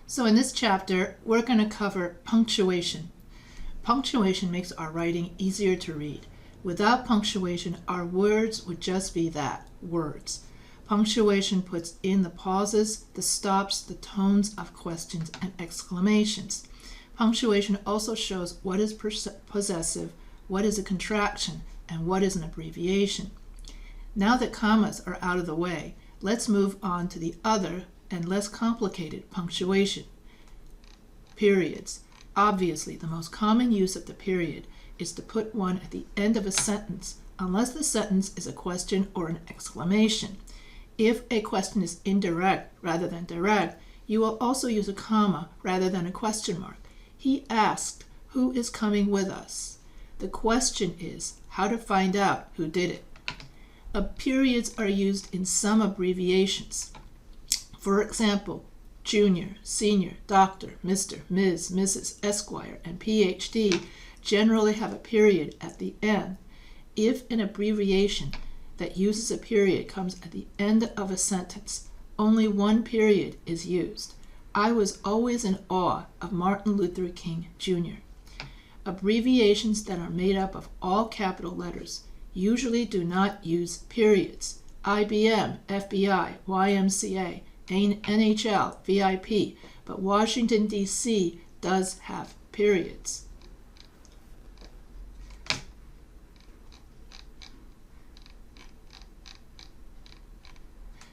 So in this chapter, we're going to cover punctuation. Punctuation makes our writing easier to read. Without punctuation, our words would just be that, words. Punctuation puts in the pauses, the stops, the tones of questions and exclamations. Punctuation also shows what is possessive, what is a contraction, and what is an abbreviation. Now that commas are out of the way, let's move on to the other and less complicated punctuation. Periods. Obviously, the most common use of the period is to put one at the end of a sentence, unless the sentence is a question or an exclamation. If a question is indirect rather than direct, you will also use a comma rather than a question mark. He asked, "Who is coming with us?" The question is how to find out who did it. Periods are used in some abbreviations. For example, junior, senior, doctor, Mr., Ms., Mrs., Esquire, and PhD generally have a period at the end. If an abbreviation that uses a period comes at the end of a sentence, only one period is used. I was always in awe of Martin Luther King Jr. Abbreviations that are made up of all capital letters usually do not use periods. IBM, FBI, YMCA, NHL, VIP, but Washington, D.C. does have periods.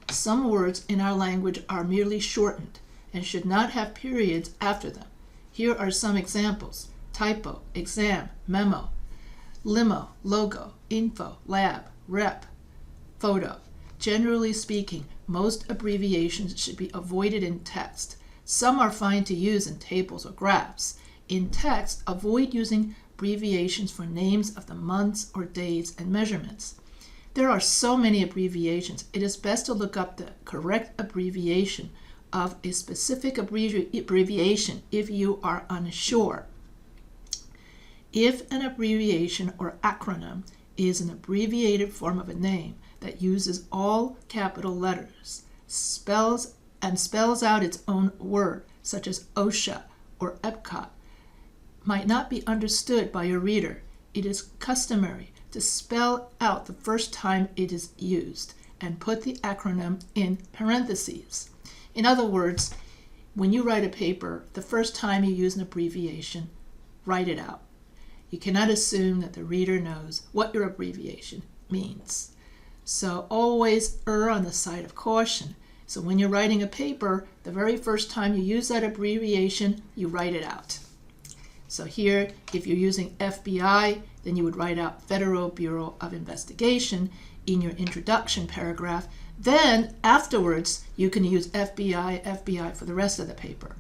Some words in our language are merely shortened and should not have periods after them. Here are some examples: typo, exam, memo, limo, logo, info, lab, rep, photo. Generally speaking, most abbreviations should be avoided in text. Some are fine to use in tables or graphs. In text, avoid using abbreviations for names of the months or days and measurements. There are so many abbreviations, it is best to look up the correct abbreviation of a specific abbreviation if you are unsure. If an abbreviation or acronym is an abbreviated form of a name that uses all capital letters, spells out its own word, such as OSHA or Epcot, might not be understood by your reader. It is customary to spell out the first time it is used and put the acronym in parentheses. In other words, when you write a paper, the first time you use an abbreviation, write it out. You cannot assume that the reader knows what your abbreviation means. So always err on the side of caution. So when you're writing a paper, the very first time you use that abbreviation, you write it out. So here, if you're using FBI, then you would write out Federal Bureau of Investigation in your introduction paragraph. Then afterwards, you can use FBI for the rest of the paper.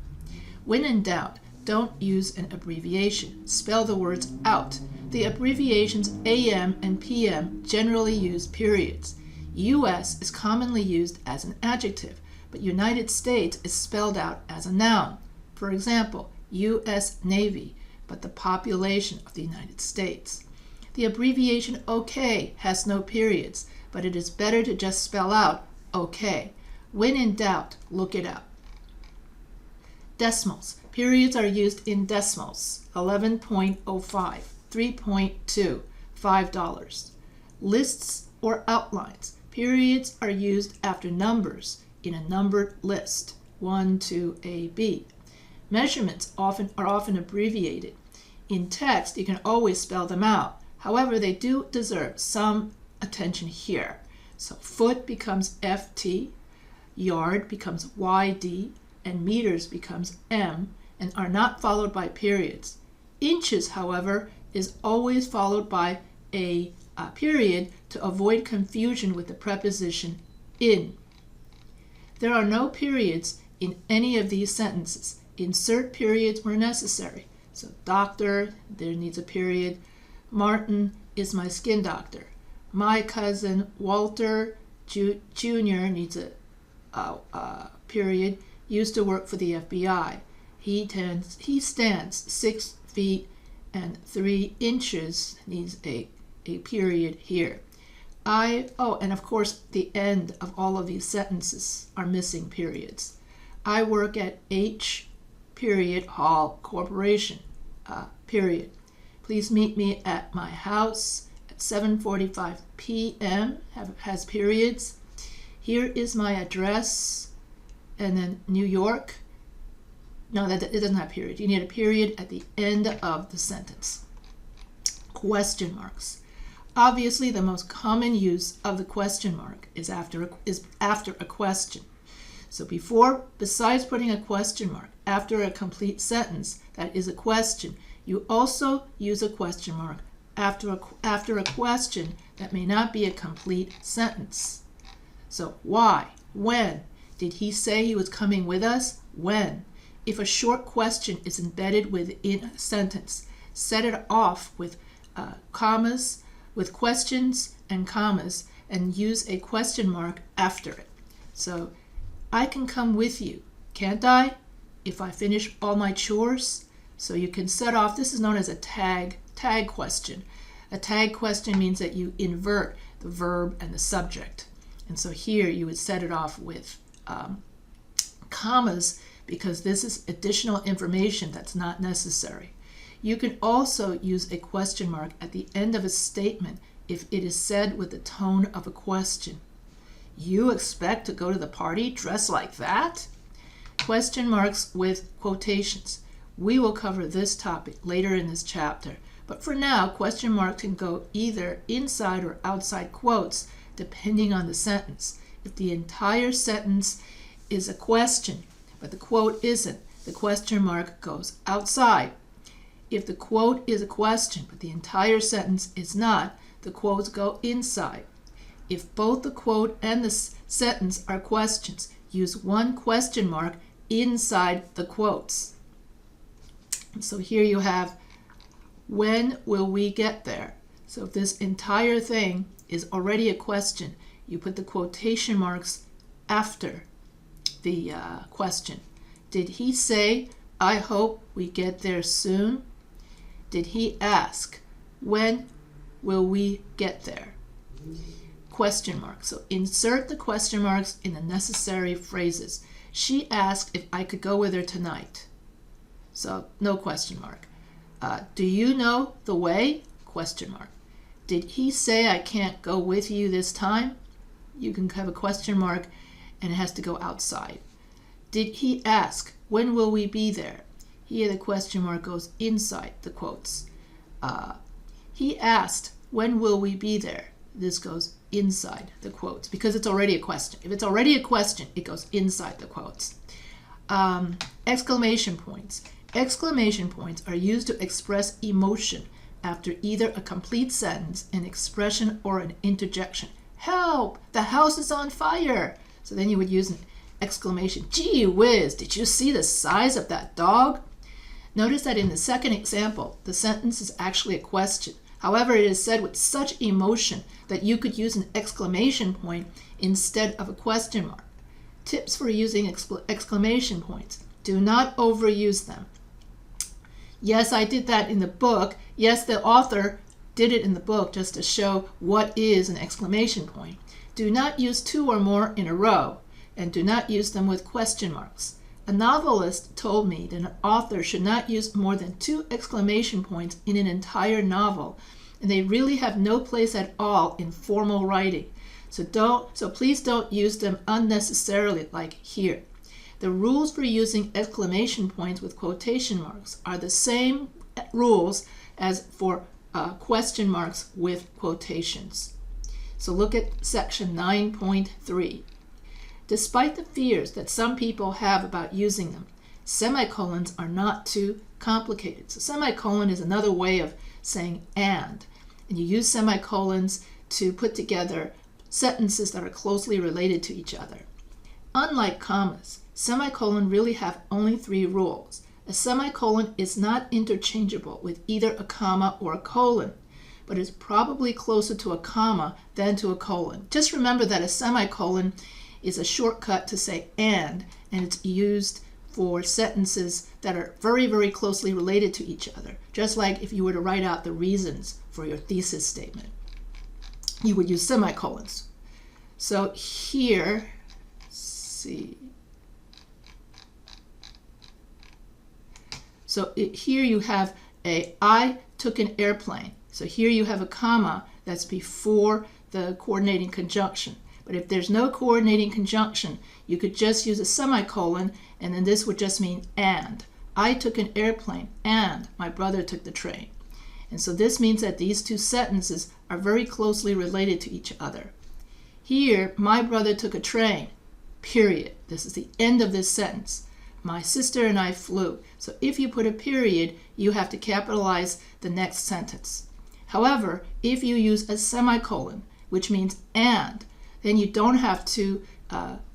When in doubt, don't use an abbreviation. Spell the words out. The abbreviations AM and PM generally use periods. US is commonly used as an adjective, but United States is spelled out as a noun. For example, US Navy, but the population of the United States. The abbreviation OK has no periods, but it is better to just spell out OK. When in doubt, look it up. Decimals. Periods are used in decimals: 11.05, 3.2, $5. Lists or outlines. Periods are used after numbers in a numbered list, 1, 2, A, B. Measurements are often abbreviated. In text, you can always spell them out. However, they do deserve some attention here. So foot becomes FT, yard becomes YD, and meters becomes M, and are not followed by periods. Inches, however, is always followed by a period to avoid confusion with the preposition in. There are no periods in any of these sentences. Insert periods where necessary. So doctor, there needs a period. Martin is my skin doctor. My cousin Walter Jr. needs a period. Used to work for the FBI. He stands 6 feet and 3 inches. Needs a period here. And of course the end of all of these sentences are missing periods. I work at H. Hall Corporation. Period. Please meet me at my house at 7:45 p.m. Has periods. Here is my address. And then New York. No, it doesn't have period. You need a period at the end of the sentence. Question marks. Obviously, the most common use of the question mark is after a question. So besides putting a question mark after a complete sentence that is a question, you also use a question mark after a question that may not be a complete sentence. So why? When? Did he say he was coming with us? When? If a short question is embedded within a sentence, set it off with commas, with questions and commas, and use a question mark after it. So, I can come with you, can't I? If I finish all my chores? So you can set off, this is known as a tag question. A tag question means that you invert the verb and the subject. And so here you would set it off with commas, because this is additional information that's not necessary. You can also use a question mark at the end of a statement if it is said with the tone of a question. You expect to go to the party dressed like that? Question marks with quotations. We will cover this topic later in this chapter, but for now, question marks can go either inside or outside quotes, depending on the sentence. If the entire sentence is a question, but the quote isn't, the question mark goes outside. If the quote is a question, but the entire sentence is not, the quotes go inside. If both the quote and the sentence are questions, use one question mark inside the quotes. So here you have, when will we get there? So if this entire thing is already a question, you put the quotation marks after the question. Did he say, I hope we get there soon? Did he ask, when will we get there? Question marks. So insert the question marks in the necessary phrases. She asked if I could go with her tonight. So no question mark. Do you know the way? Question mark. Did he say I can't go with you this time? You can have a question mark and it has to go outside. Did he ask, when will we be there? Here the question mark goes inside the quotes. He asked, when will we be there? This goes inside the quotes because it's already a question. If it's already a question, it goes inside the quotes. Exclamation points. Exclamation points are used to express emotion after either a complete sentence, an expression, or an interjection. Help! The house is on fire! So then you would use an exclamation. Gee whiz, did you see the size of that dog? Notice that in the second example, the sentence is actually a question. However, it is said with such emotion that you could use an exclamation point instead of a question mark. Tips for using exclamation points. Do not overuse them. Yes, I did that in the book. Yes, the author did it in the book just to show what is an exclamation point. Do not use two or more in a row, and do not use them with question marks. A novelist told me that an author should not use more than 2 exclamation points in an entire novel, and they really have no place at all in formal writing. So please don't use them unnecessarily like here. The rules for using exclamation points with quotation marks are the same rules as for question marks with quotations. So look at section 9.3. Despite the fears that some people have about using them, semicolons are not too complicated. So semicolon is another way of saying and you use semicolons to put together sentences that are closely related to each other. Unlike commas, semicolon really have only 3 rules. A semicolon is not interchangeable with either a comma or a colon, but is probably closer to a comma than to a colon. Just remember that a semicolon is a shortcut to say and it's used for sentences that are very, very closely related to each other. Just like if you were to write out the reasons for your thesis statement, you would use semicolons. So here, let's see. So here you have I took an airplane. So here you have a comma that's before the coordinating conjunction. But if there's no coordinating conjunction, you could just use a semicolon, and then this would just mean and. I took an airplane and my brother took the train. And so this means that these two sentences are very closely related to each other. Here, my brother took a train, period. This is the end of this sentence. My sister and I flew. So if you put a period, you have to capitalize the next sentence. However, if you use a semicolon, which means and, then you don't have to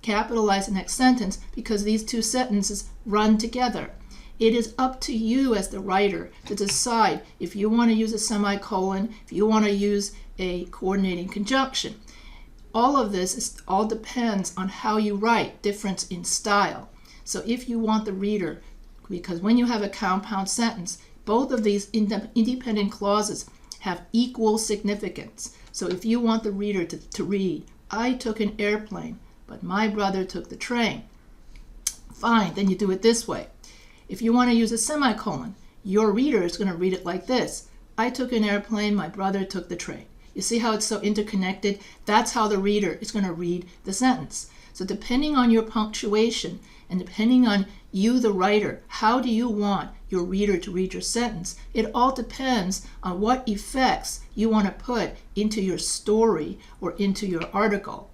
capitalize the next sentence because these two sentences run together. It is up to you as the writer to decide if you want to use a semicolon, if you want to use a coordinating conjunction. All of this all depends on how you write, difference in style. So if you want the reader, because when you have a compound sentence, both of these independent clauses have equal significance. So if you want the reader to read, I took an airplane, but my brother took the train. Fine, then you do it this way. If you want to use a semicolon, your reader is going to read it like this. I took an airplane, my brother took the train. You see how it's so interconnected? That's how the reader is going to read the sentence. So depending on your punctuation and depending on you, the writer, how do you want your reader to read your sentence? It all depends on what effects you want to put into your story or into your article.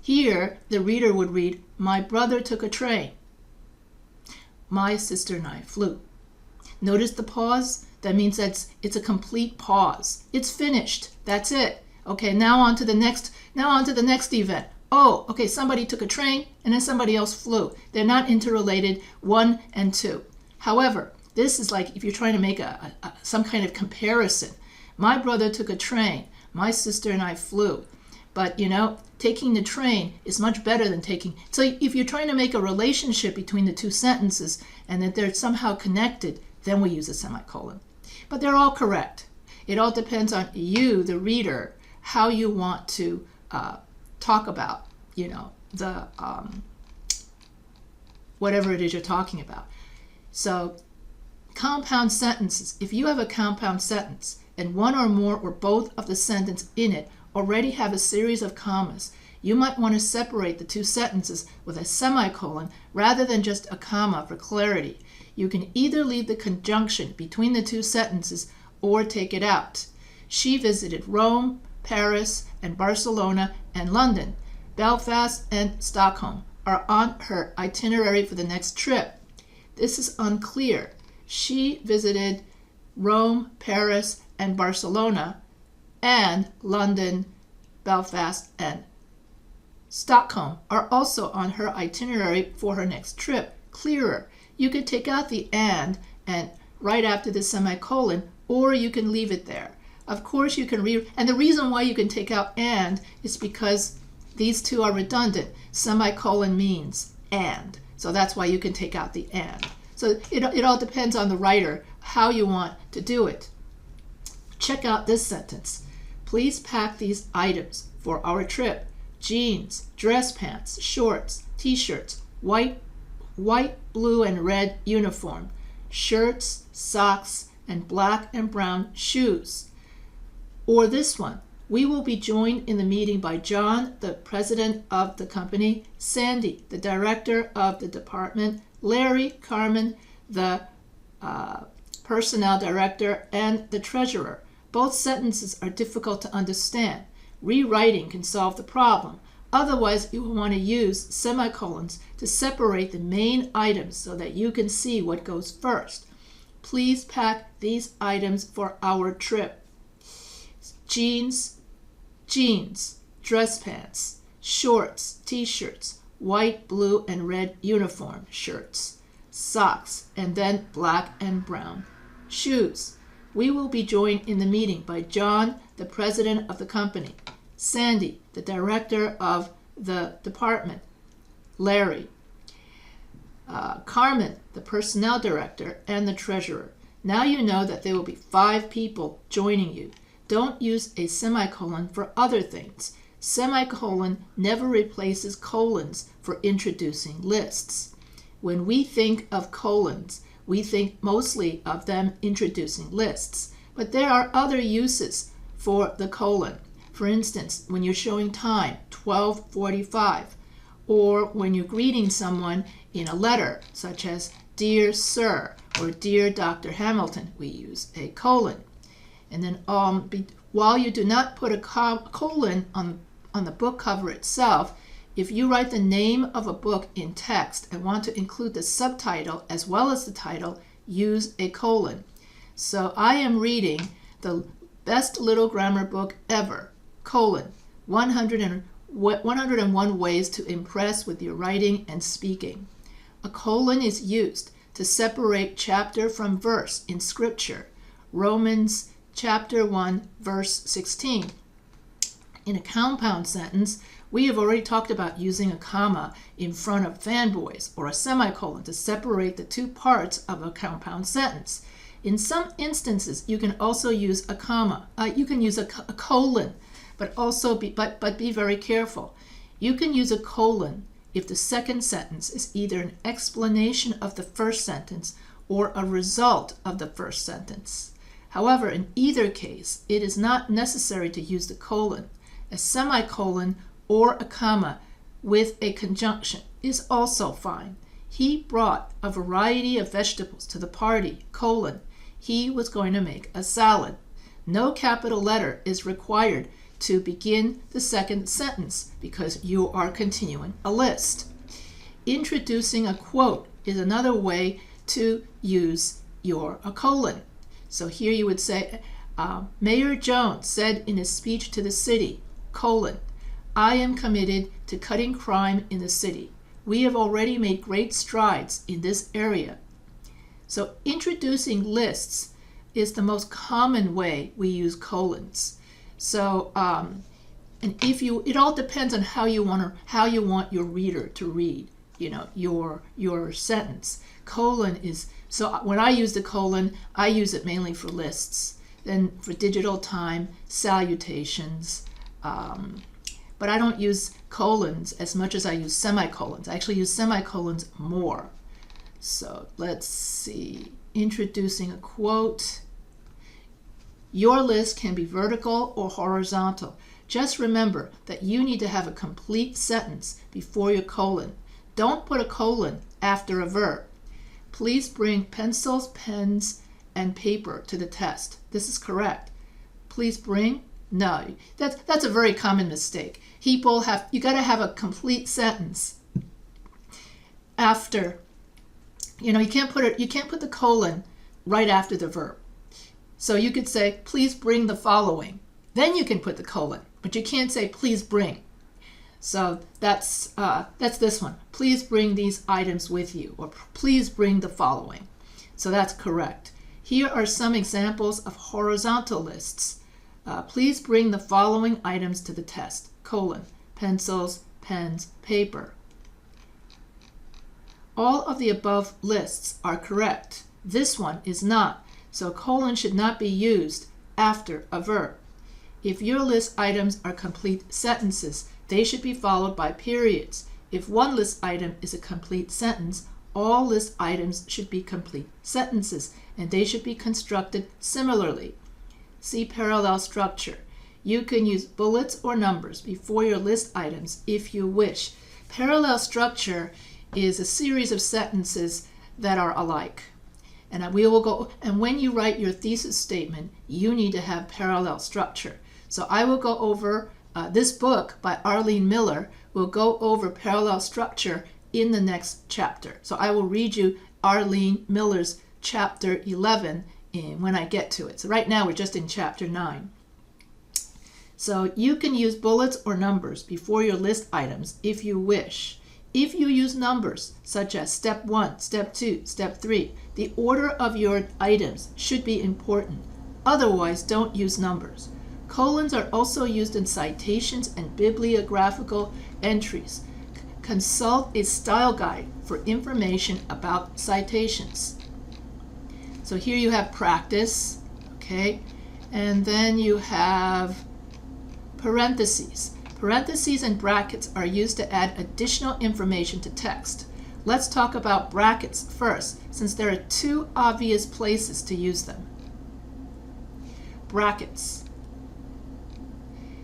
Here, the reader would read, my brother took a train. My sister and I flew. Notice the pause? That means it's a complete pause. It's finished. That's it. Okay, now on to the next event. Oh, okay, somebody took a train and then somebody else flew. They're not interrelated, 1 and 2. However, this is like if you're trying to make some kind of comparison. My brother took a train. My sister and I flew. But, taking the train is much better than taking. So if you're trying to make a relationship between the two sentences and that they're somehow connected, then we use a semicolon. But they're all correct. It all depends on you, the reader, how you want to talk about, the whatever it is you're talking about. So compound sentences. If you have a compound sentence and one or more or both of the sentence in it already have a series of commas, you might want to separate the two sentences with a semicolon rather than just a comma for clarity. You can either leave the conjunction between the two sentences or take it out. She visited Rome, Paris, and Barcelona and London. Belfast and Stockholm are on her itinerary for the next trip. This is unclear. She visited Rome, Paris, and Barcelona, and London, Belfast, and Stockholm are also on her itinerary for her next trip. Clearer. You could take out the and right after the semicolon, or you can leave it there. Of course you can read, and the reason why you can take out and is because these two are redundant. Semicolon means and. So that's why you can take out the and. So it all depends on the writer, how you want to do it. Check out this sentence. Please pack these items for our trip. Jeans, dress pants, shorts, t-shirts, white, blue, and red uniform, shirts, socks, and black and brown shoes. Or this one, we will be joined in the meeting by John, the president of the company, Sandy, the director of the department, Larry, Carmen, the personnel director, and the treasurer. Both sentences are difficult to understand. Rewriting can solve the problem. Otherwise, you will want to use semicolons to separate the main items so that you can see what goes first. Please pack these items for our trip. Jeans, dress pants, shorts, t-shirts, white, blue, and red uniform shirts, socks, and then black and brown shoes. We will be joined in the meeting by John, the president of the company, Sandy, the director of the department, Larry, Carmen, the personnel director, and the treasurer. Now you know that there will be 5 people joining you. Don't use a semicolon for other things. Semicolon never replaces colons for introducing lists. When we think of colons, we think mostly of them introducing lists. But there are other uses for the colon. For instance, when you're showing time, 12:45, or when you're greeting someone in a letter, such as Dear Sir or Dear Dr. Hamilton, we use a colon. And then while you do not put a colon on the book cover itself, if you write the name of a book in text and want to include the subtitle as well as the title, use a colon. So I am reading the best little grammar book ever, colon, 101 ways to impress with your writing and speaking. A colon is used to separate chapter from verse in Scripture. Romans chapter 1, verse 16. In a compound sentence, we have already talked about using a comma in front of fanboys or a semicolon to separate the two parts of a compound sentence. In some instances, you can also use a comma. You can use a colon, but be very careful. You can use a colon if the second sentence is either an explanation of the first sentence or a result of the first sentence. However, in either case, it is not necessary to use the colon. A semicolon or a comma with a conjunction is also fine. He brought a variety of vegetables to the party, colon. He was going to make a salad. No capital letter is required to begin the second sentence because you are continuing a list. Introducing a quote is another way to use a colon. So here you would say, Mayor Jones said in his speech to the city, colon, I am committed to cutting crime in the city. We have already made great strides in this area. So introducing lists is the most common way we use colons. So, and it all depends on how you want your reader to read, your sentence. Colon is, so when I use the colon, I use it mainly for lists. Then for digital time, salutations, but I don't use colons as much as I use semicolons. I actually use semicolons more. So let's see, introducing a quote. Your list can be vertical or horizontal. Just remember that you need to have a complete sentence before your colon. Don't put a colon after a verb. Please bring pencils, pens, and paper to the test. This is correct. Please bring? No, that's a very common mistake. You got to have a complete sentence after. You can't put the colon right after the verb. So you could say, please bring the following. Then you can put the colon, but you can't say, please bring. So that's this one. Please bring these items with you, or please bring the following. So that's correct. Here are some examples of horizontal lists. Please bring the following items to the test, colon, pencils, pens, paper. All of the above lists are correct. This one is not. So colon should not be used after a verb. If your list items are complete sentences, they should be followed by periods. If one list item is a complete sentence, all list items should be complete sentences, and they should be constructed similarly. See parallel structure. You can use bullets or numbers before your list items if you wish. Parallel structure is a series of sentences that are alike. And when you write your thesis statement, you need to have parallel structure. So I will go over this book by Arlene Miller will go over parallel structure in the next chapter. So I will read you Arlene Miller's chapter 11 when I get to it. So right now we're just in chapter 9. So you can use bullets or numbers before your list items if you wish. If you use numbers, such as step 1, step 2, step 3, the order of your items should be important. Otherwise, don't use numbers. Colons are also used in citations and bibliographical entries. Consult a style guide for information about citations. So here you have practice, okay? And then you have parentheses. Parentheses and brackets are used to add additional information to text. Let's talk about brackets first, since there are two obvious places to use them. Brackets.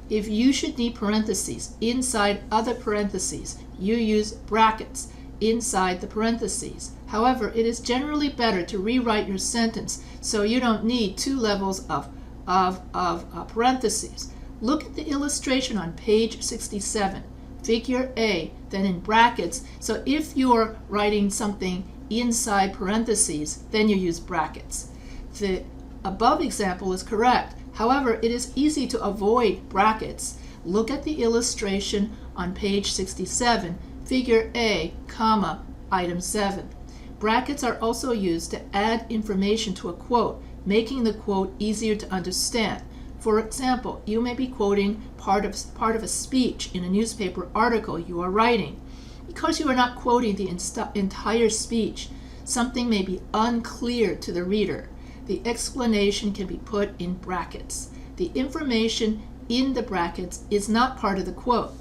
If you should need parentheses inside other parentheses, you use brackets inside the parentheses. However, it is generally better to rewrite your sentence so you don't need two levels of parentheses. Look at the illustration on page 67, figure A, then in brackets. So if you're writing something inside parentheses, then you use brackets. The above example is correct. However, it is easy to avoid brackets. Look at the illustration on page 67, figure A, comma, item 7. Brackets are also used to add information to a quote, making the quote easier to understand. For example, you may be quoting part of a speech in a newspaper article you are writing. Because you are not quoting the entire speech, something may be unclear to the reader. The explanation can be put in brackets. The information in the brackets is not part of the quote.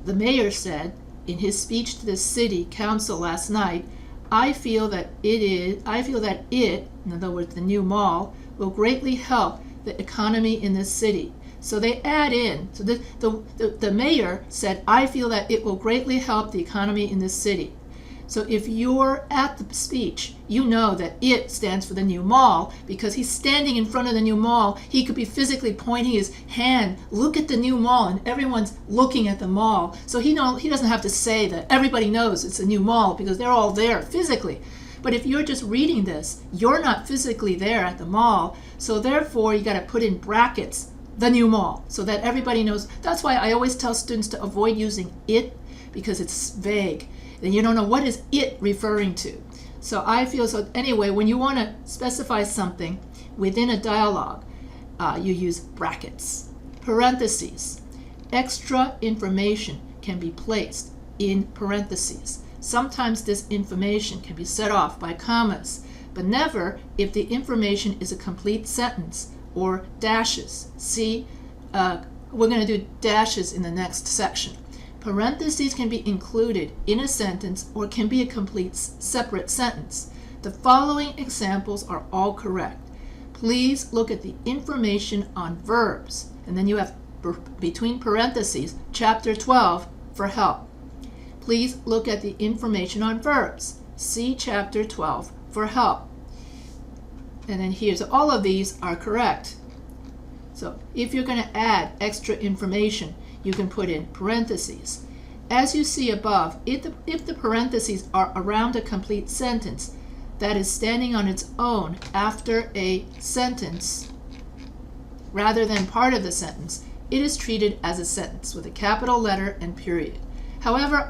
The mayor said in his speech to the city council last night, I feel that it, in other words, the new mall, will greatly help the economy in this city. So they add in, so the mayor said, I feel that it will greatly help the economy in this city. So if you're at the speech, you know that it stands for the new mall because he's standing in front of the new mall. He could be physically pointing his hand, look at the new mall, and everyone's looking at the mall. So he doesn't have to say that everybody knows it's a new mall because they're all there physically. But if you're just reading this, you're not physically there at the mall. So therefore, you got to put in brackets, the new mall, so that everybody knows. That's why I always tell students to avoid using it because it's vague. Then you don't know what is it referring to. So I feel so anyway, when you want to specify something within a dialogue, you use brackets. Parentheses. Extra information can be placed in parentheses. Sometimes this information can be set off by commas, but never if the information is a complete sentence or dashes. See, we're going to do dashes in the next section. Parentheses can be included in a sentence or can be a complete separate sentence. The following examples are all correct. Please look at the information on verbs, and then you have between parentheses, chapter 12 for help. Please look at the information on verbs. See chapter 12 for help. And then here's all of these are correct. So if you're going to add extra information, you can put in parentheses. As you see above, if the parentheses are around a complete sentence that is standing on its own after a sentence rather than part of the sentence, it is treated as a sentence with a capital letter and period. However,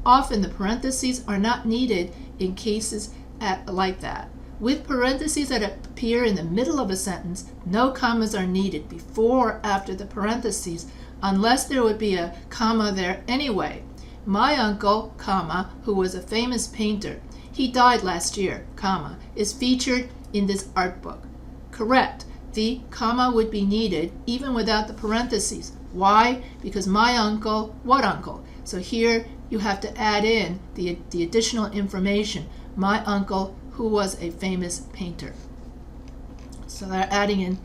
often the parentheses are not needed in cases like that. With parentheses that appear in the middle of a sentence, no commas are needed before or after the parentheses, unless there would be a comma there anyway. My uncle, comma, who was a famous painter, he died last year, comma, is featured in this art book. Correct. The comma would be needed even without the parentheses. Why? Because my uncle, what uncle? So here you have to add in the additional information. My uncle, who was a famous painter. So they're adding in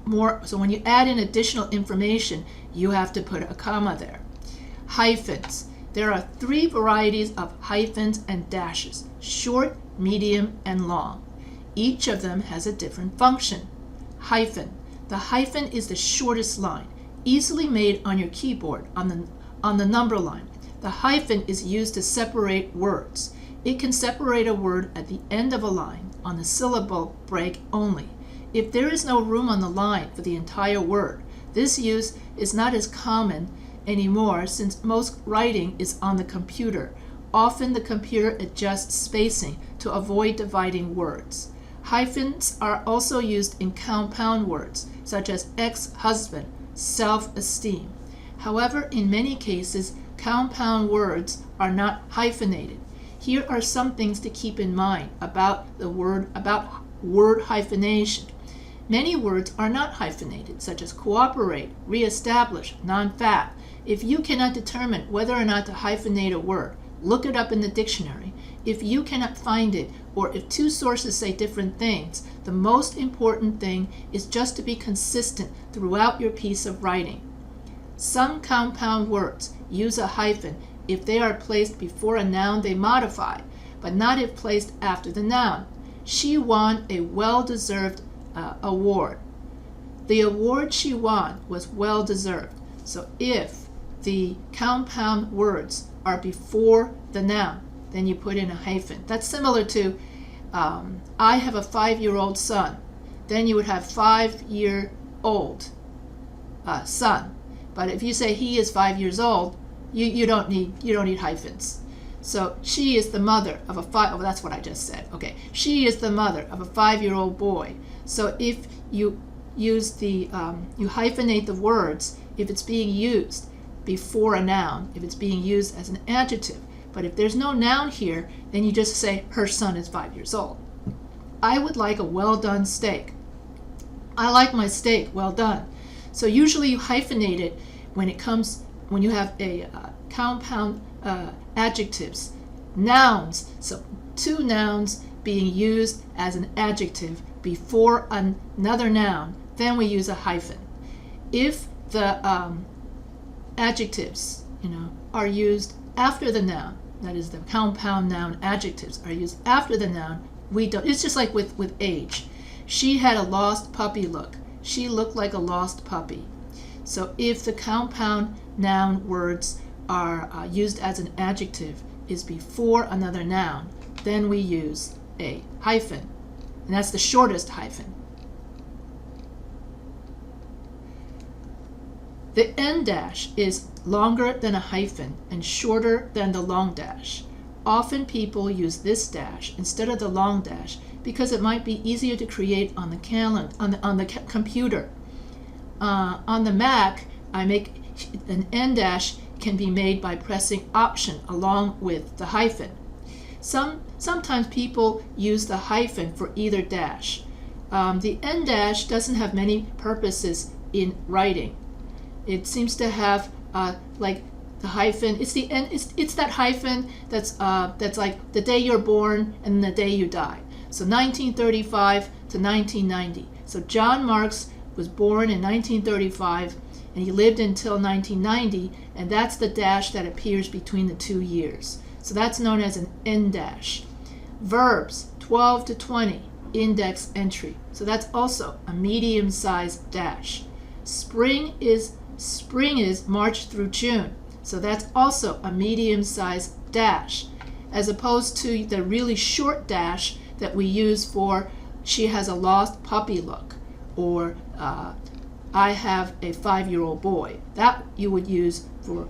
more. So when you add in additional information, you have to put a comma there. Hyphens. There are 3 varieties of hyphens and dashes: short, medium, and long. Each of them has a different function. Hyphen. The hyphen is the shortest line, easily made on your keyboard on the number line. The hyphen is used to separate words. It can separate a word at the end of a line on the syllable break only. If there is no room on the line for the entire word, this use is not as common anymore since most writing is on the computer. Often the computer adjusts spacing to avoid dividing words. Hyphens are also used in compound words such as ex-husband, self-esteem. However, in many cases, compound words are not hyphenated. Here are some things to keep in mind about word hyphenation. Many words are not hyphenated, such as cooperate, reestablish, non-fat. If you cannot determine whether or not to hyphenate a word, look it up in the dictionary. If you cannot find it, or if two sources say different things, the most important thing is just to be consistent throughout your piece of writing. Some compound words use a hyphen. If they are placed before a noun, they modify, but not if placed after the noun. She won a well-deserved award. The award she won was well-deserved. So if the compound words are before the noun, then you put in a hyphen. That's similar to I have a 5-year-old son. Then you would have 5-year-old son. But if you say he is 5 years old, you don't need hyphens. So she is the mother of a that's what I just said. Okay, she is the mother of a 5-year-old boy. So if you use the you hyphenate the words if it's being used before a noun, if it's being used as an adjective. But if there's no noun here, then you just say her son is 5 years old. I would like a well done steak. I like my steak well done. So usually you hyphenate it when you have a compound adjectives, nouns. So two nouns being used as an adjective before another noun, then we use a hyphen. If the adjectives, are used after the noun, that is the compound noun adjectives are used after the noun, we don't. It's just like with age. She had a lost puppy look. She looked like a lost puppy. So if the compound noun words are used as an adjective is before another noun, then we use a hyphen. And that's the shortest hyphen. The end dash is longer than a hyphen and shorter than the long dash. Often people use this dash instead of the long dash because it might be easier to create on the computer. On the Mac, I make an end dash can be made by pressing Option along with the hyphen. Sometimes people use the hyphen for either dash. The end dash doesn't have many purposes in writing. It seems to have like the hyphen. It's the end. It's that hyphen that's like the day you're born and the day you die. So 1935 to 1990. So John Marks was born in 1935 and he lived until 1990, and that's the dash that appears between the 2 years. So that's known as an end dash. Verbs 12 to 20, index entry. So that's also a medium-sized dash. Spring is March through June. So that's also a medium-sized dash, as opposed to the really short dash that we use for she has a lost puppy look, or I have a 5-year-old boy. That you would use for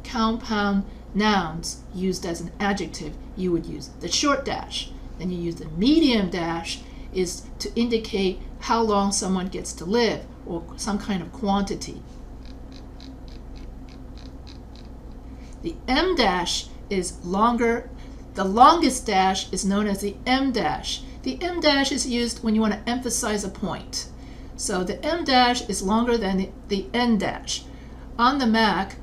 compound nouns used as an adjective. You would use the short dash. Then you use the medium dash is to indicate how long someone gets to live, or some kind of quantity. The M dash is longer. The longest dash is known as the M dash. The M dash is used when you want to emphasize a point. So the M dash is longer than the N dash. On the Mac,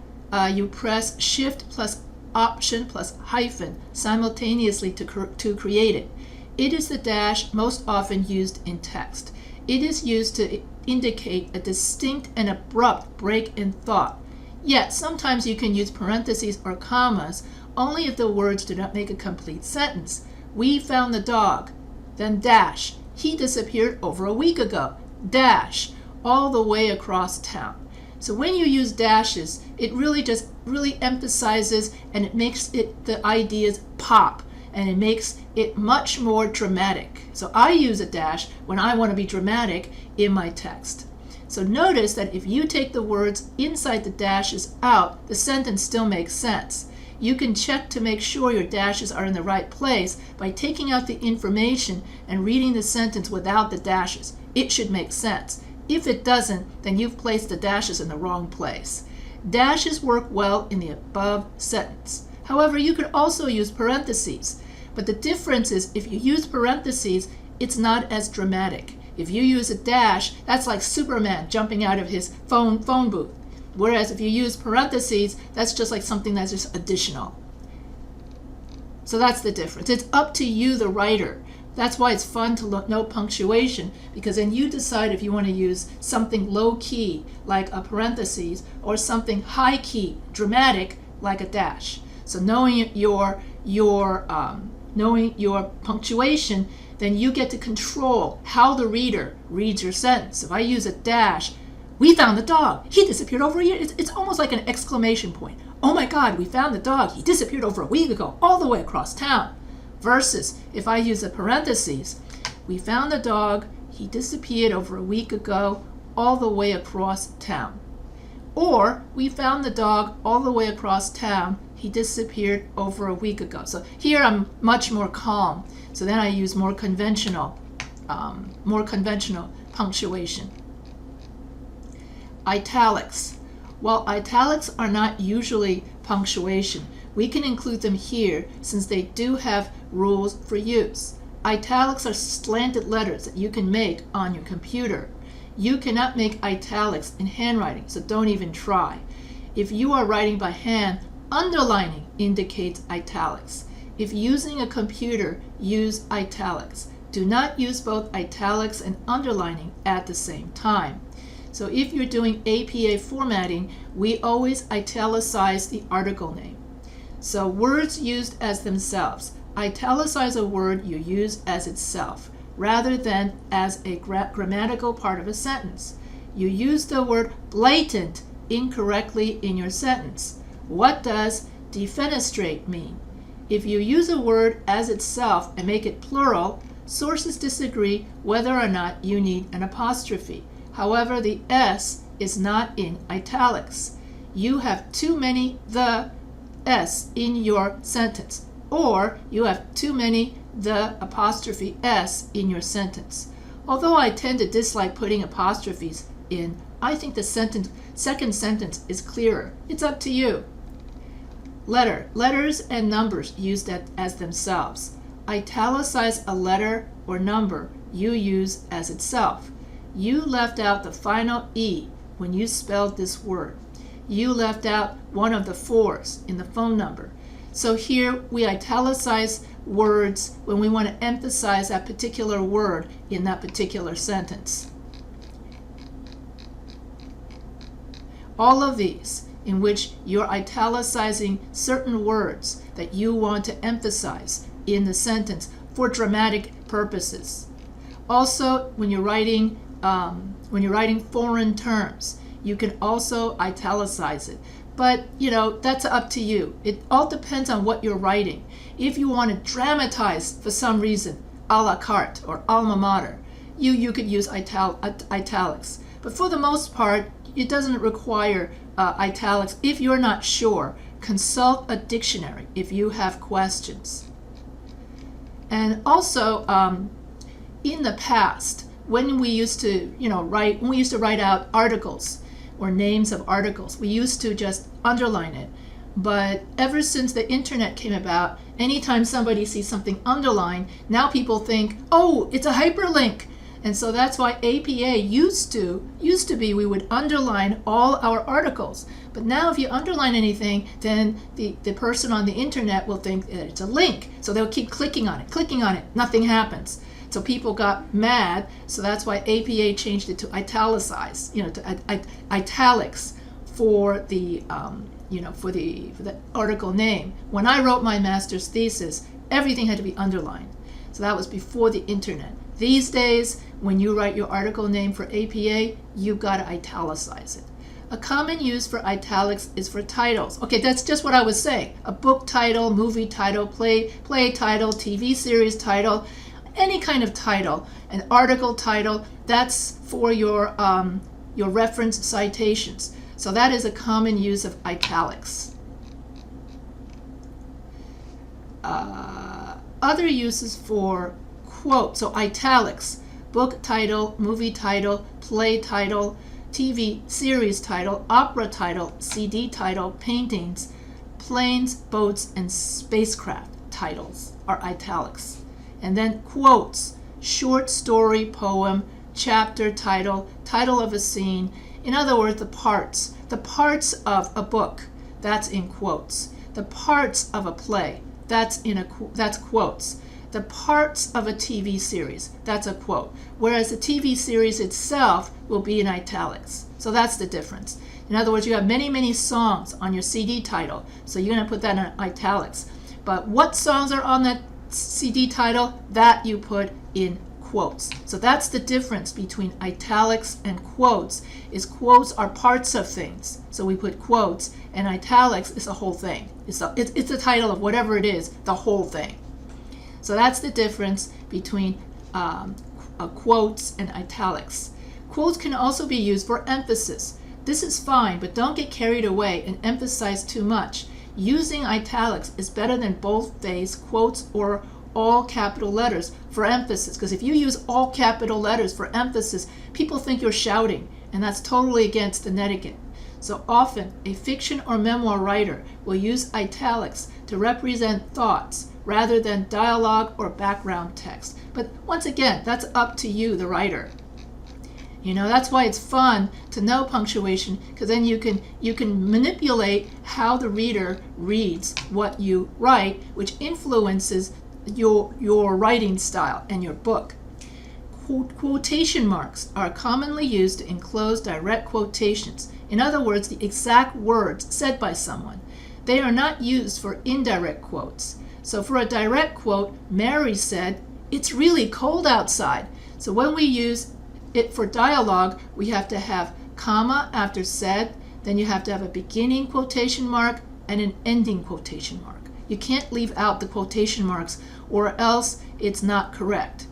you press Shift plus Option plus hyphen simultaneously to create it. It is the dash most often used in text. It is used to indicate a distinct and abrupt break in thought. Yet sometimes you can use parentheses or commas only if the words do not make a complete sentence. We found the dog, then dash. He disappeared over a week ago, dash, all the way across town. So when you use dashes, it really emphasizes, and it makes the ideas pop, and it makes it much more dramatic. So I use a dash when I want to be dramatic in my text. So notice that if you take the words inside the dashes out, the sentence still makes sense. You can check to make sure your dashes are in the right place by taking out the information and reading the sentence without the dashes. It should make sense. If it doesn't, then you've placed the dashes in the wrong place. Dashes work well in the above sentence. However, you could also use parentheses. But the difference is if you use parentheses, it's not as dramatic. If you use a dash, that's like Superman jumping out of his phone booth. Whereas if you use parentheses, that's just like something that's just additional. So that's the difference. It's up to you, the writer. That's why it's fun to know punctuation, because then you decide if you want to use something low key like a parentheses or something high key, dramatic like a dash. So knowing your punctuation, then you get to control how the reader reads your sentence. If I use a dash, we found the dog. He disappeared over a year. It's almost like an exclamation point. Oh my God, we found the dog. He disappeared over a week ago, all the way across town. Versus if I use a parentheses, we found the dog. He disappeared over a week ago, all the way across town. Or we found the dog all the way across town. He disappeared over a week ago. So here I'm much more calm. So then I use more conventional punctuation. Italics. While italics are not usually punctuation, we can include them here since they do have rules for use. Italics are slanted letters that you can make on your computer. You cannot make italics in handwriting, so don't even try. If you are writing by hand, underlining indicates italics. If using a computer, use italics. Do not use both italics and underlining at the same time. So if you're doing APA formatting, we always italicize the article name. So words used as themselves. Italicize a word you use as itself, rather than as a grammatical part of a sentence. You use the word blatant incorrectly in your sentence. What does defenestrate mean? If you use a word as itself and make it plural, sources disagree whether or not you need an apostrophe. However, the S is not in italics. You have too many the S in your sentence, or you have too many the apostrophe S in your sentence. Although I tend to dislike putting apostrophes in, I think the second sentence is clearer. It's up to you. Letters and numbers used as themselves. Italicize a letter or number you use as itself. You left out the final E when you spelled this word. You left out one of the 4s in the phone number. So here we italicize words when we want to emphasize that particular word in that particular sentence. All of these in which you're italicizing certain words that you want to emphasize in the sentence for dramatic purposes. Also, when you're writing foreign terms, you can also italicize it. But, that's up to you. It all depends on what you're writing. If you want to dramatize for some reason, a la carte or alma mater, you could use italics. But for the most part, it doesn't require italics. If you're not sure, consult a dictionary if you have questions. And also, in the past, when we used to, write out articles or names of articles, we used to just underline it. But ever since the internet came about, anytime somebody sees something underlined, now people think, oh, it's a hyperlink. And so that's why APA used to be we would underline all our articles. But now if you underline anything, then the person on the internet will think that it's a link. So they'll keep clicking on it, nothing happens. So people got mad, so that's why APA changed it to italicize, to italics for the article name. When I wrote my master's thesis, everything had to be underlined. So that was before the internet. These days, when you write your article name for APA, you've got to italicize it. A common use for italics is for titles. Okay, that's just what I was saying. A book title, movie title, play title, TV series title, any kind of title, an article title, that's for your reference citations. So that is a common use of italics. Other uses for quote, so italics, book title, movie title, play title, TV series title, opera title, CD title, paintings, planes, boats, and spacecraft titles are italics. And then quotes, short story, poem, chapter title, title of a scene. In other words, the parts of a book, that's in quotes. The parts of a play, that's quotes. The parts of a TV series, that's a quote. Whereas the TV series itself will be in italics. So that's the difference. In other words, you have many, many songs on your CD title, so you're going to put that in italics. But what songs are on that CD title, that you put in quotes. So that's the difference between italics and quotes, is quotes are parts of things. So we put quotes, and italics is the whole thing. It's the title of whatever it is, the whole thing. So that's the difference between quotes and italics. Quotes can also be used for emphasis. This is fine, but don't get carried away and emphasize too much. Using italics is better than boldface, quotes, or all capital letters for emphasis. Because if you use all capital letters for emphasis, people think you're shouting, and that's totally against the etiquette. So often, a fiction or memoir writer will use italics to represent thoughts rather than dialogue or background text. But once again, that's up to you, the writer. That's why it's fun to know punctuation, because then you can manipulate how the reader reads what you write, which influences your writing style and your book. Quotation marks are commonly used to enclose direct quotations. In other words, the exact words said by someone. They are not used for indirect quotes. So for a direct quote, Mary said, "It's really cold outside." So when we use it for dialogue, we have to have comma after said, then you have to have a beginning quotation mark and an ending quotation mark. You can't leave out the quotation marks, or else it's not correct.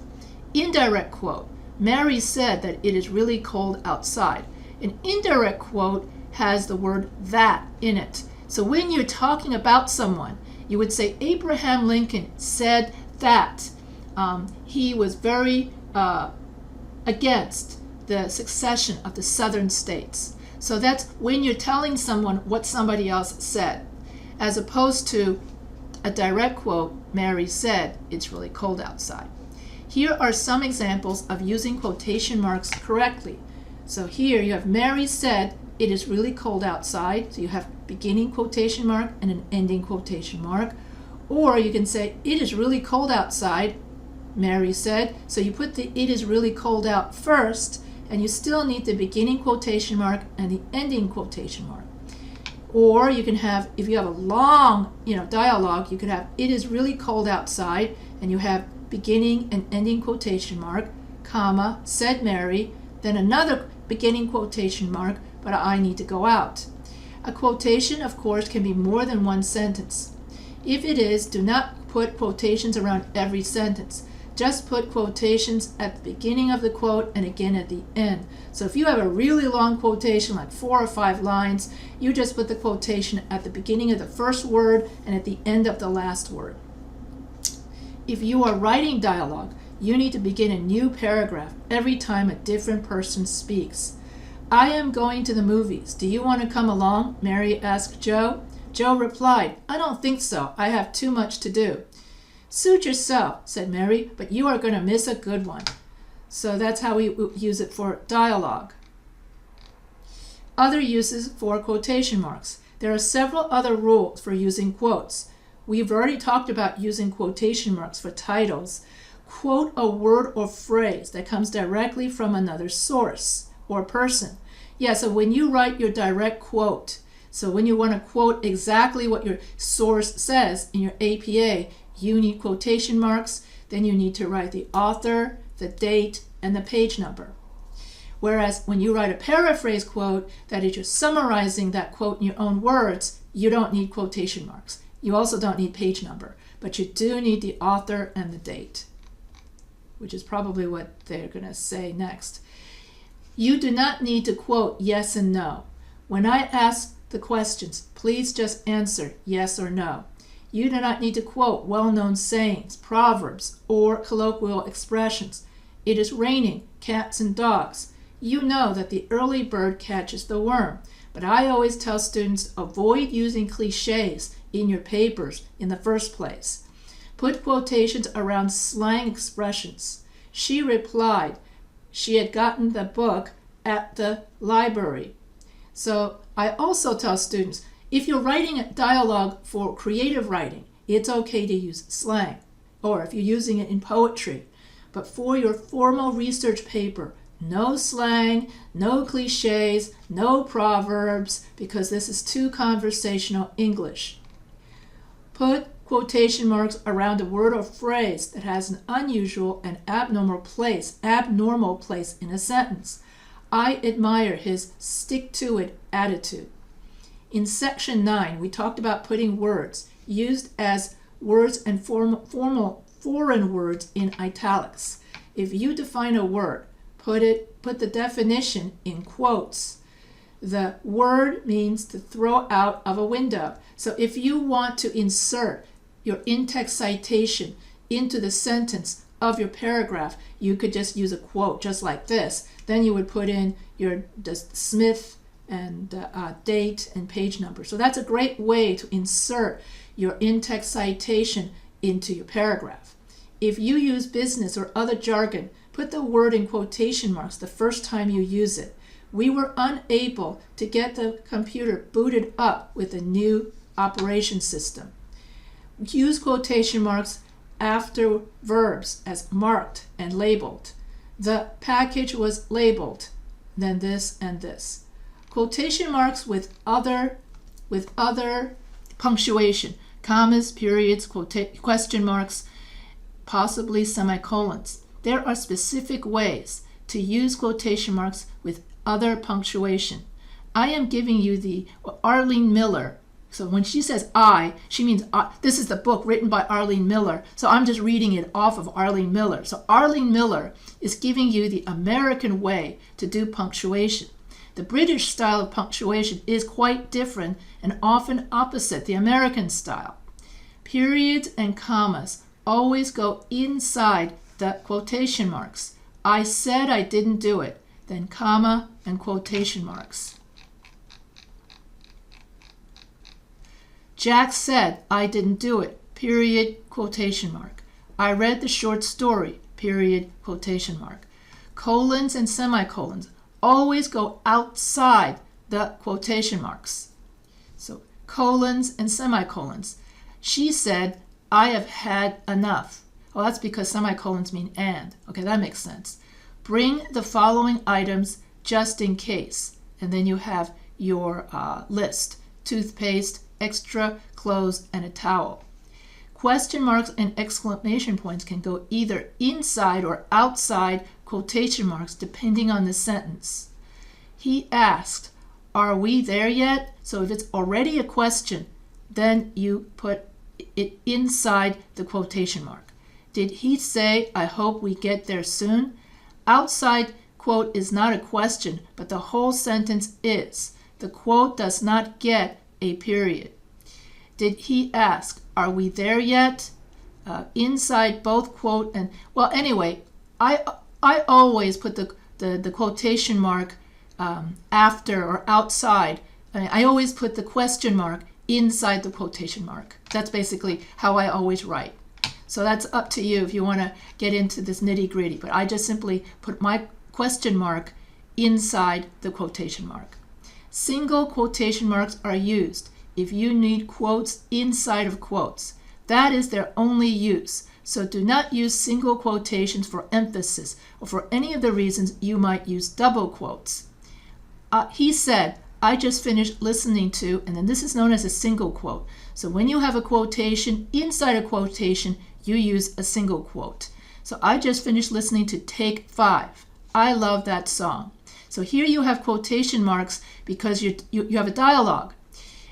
Indirect quote, Mary said that it is really cold outside. An indirect quote has the word that in it. So when you're talking about someone, you would say Abraham Lincoln said that he was very against the secession of the southern states. So that's when you're telling someone what somebody else said, as opposed to a direct quote, Mary said, "It's really cold outside." Here are some examples of using quotation marks correctly. So here you have Mary said, "It is really cold outside." So you have beginning quotation mark and an ending quotation mark. Or you can say, "It is really cold outside," Mary said. So you put the "it is really cold out" first, and you still need the beginning quotation mark and the ending quotation mark. Or you can have, if you have a long dialogue, you could have "it is really cold outside," and you have beginning and ending quotation mark, comma, said Mary, then another beginning quotation mark, but I need to go out. A quotation, of course, can be more than one sentence. If it is, do not put quotations around every sentence. Just put quotations at the beginning of the quote and again at the end. So if you have a really long quotation, like 4 or 5 lines, you just put the quotation at the beginning of the first word and at the end of the last word. If you are writing dialogue, you need to begin a new paragraph every time a different person speaks. "I am going to the movies. Do you want to come along?" Mary asked Joe. Joe replied, "I don't think so. I have too much to do." "Suit yourself," said Mary, "but you are going to miss a good one." So that's how we use it for dialogue. Other uses for quotation marks. There are several other rules for using quotes. We've already talked about using quotation marks for titles. Quote a word or phrase that comes directly from another source or person. Yeah, so when you write your direct quote, so when you want to quote exactly what your source says in your APA, you need quotation marks, then you need to write the author, the date, and the page number. Whereas when you write a paraphrase quote, that is, you're summarizing that quote in your own words, you don't need quotation marks. You also don't need page number, but you do need the author and the date, which is probably what they're going to say next. You do not need to quote yes and no. When I ask the questions, please just answer yes or no. You do not need to quote well-known sayings, proverbs, or colloquial expressions. It is raining, cats and dogs. You know that the early bird catches the worm. But I always tell students, avoid using cliches in your papers in the first place. Put quotations around slang expressions. She replied she had gotten the book at the library. So I also tell students, if you're writing a dialogue for creative writing, it's okay to use slang, or if you're using it in poetry. But for your formal research paper, no slang, no cliches, no proverbs, because this is too conversational English. Put quotation marks around a word or phrase that has an unusual and abnormal place in a sentence. I admire his stick-to-it attitude. In section 9, we talked about putting words used as words and formal foreign words in italics. If you define a word, put the definition in quotes. The word means to throw out of a window. So if you want to insert your in-text citation into the sentence of your paragraph, you could just use a quote just like this. Then you would put in the Smith and date and page number. So that's a great way to insert your in-text citation into your paragraph. If you use business or other jargon, put the word in quotation marks the first time you use it. We were unable to get the computer booted up with a new operation system. Use quotation marks after verbs as marked and labeled. The package was labeled, then this and this. Quotation marks with other punctuation, commas, periods, question marks, possibly semicolons. There are specific ways to use quotation marks with other punctuation. I am giving you the Arlene Miller. So when she says I, she means this is the book written by Arlene Miller. So I'm just reading it off of Arlene Miller. So Arlene Miller is giving you the American way to do punctuation. The British style of punctuation is quite different and often opposite the American style. Periods and commas always go inside the quotation marks. I said I didn't do it, then comma and quotation marks. Jack said I didn't do it, period, quotation mark. I read the short story, period, quotation mark. Colons and semicolons always go outside the quotation marks. So colons and semicolons. She said, I have had enough. Well, that's because semicolons mean and. Okay, that makes sense. Bring the following items just in case. And then you have your list. Toothpaste, extra clothes, and a towel. Question marks and exclamation points can go either inside or outside quotation marks depending on the sentence. He asked, are we there yet? So if it's already a question, then you put it inside the quotation mark. Did he say, I hope we get there soon? Outside quote is not a question, but the whole sentence is. The quote does not get a period. Did he ask, are we there yet? Inside both quote and, well, anyway, I always put the quotation mark after or outside. I always put the question mark inside the quotation mark. That's basically how I always write. So that's up to you if you want to get into this nitty-gritty, but I just simply put my question mark inside the quotation mark. Single quotation marks are used if you need quotes inside of quotes. That is their only use. So do not use single quotations for emphasis or for any of the reasons you might use double quotes. He said, I just finished listening to, and then this is known as a single quote. So when you have a quotation inside a quotation, you use a single quote. So I just finished listening to Take 5. I love that song. So here you have quotation marks because you have a dialogue.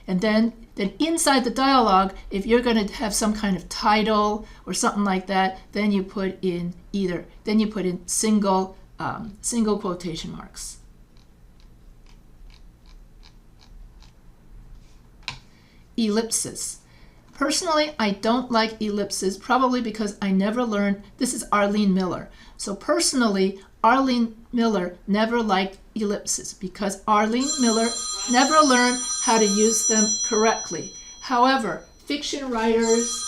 And then inside the dialogue, if you're going to have some kind of title or something like that, then you put in single quotation marks. Ellipsis. Personally, I don't like ellipses, probably because I never learned. This is Arlene Miller. So personally, Arlene Miller never liked ellipses because Arlene Miller never learned how to use them correctly. However, fiction writers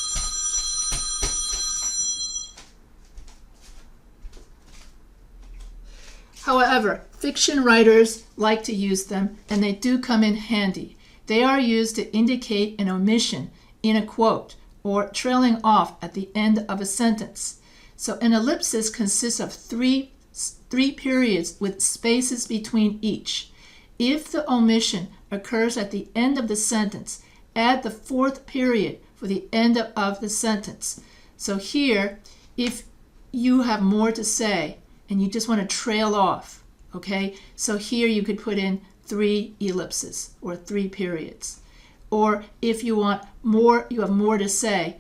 like to use them, and they do come in handy. They are used to indicate an omission in a quote. or trailing off at the end of a sentence. So an ellipsis consists of three periods with spaces between each. If the omission occurs at the end of the sentence, add the fourth period for the end of the sentence. So here, if you have more to say and you just want to trail off, okay, so here you could put in 3 ellipses or 3 periods. Or if you want more, you have more to say,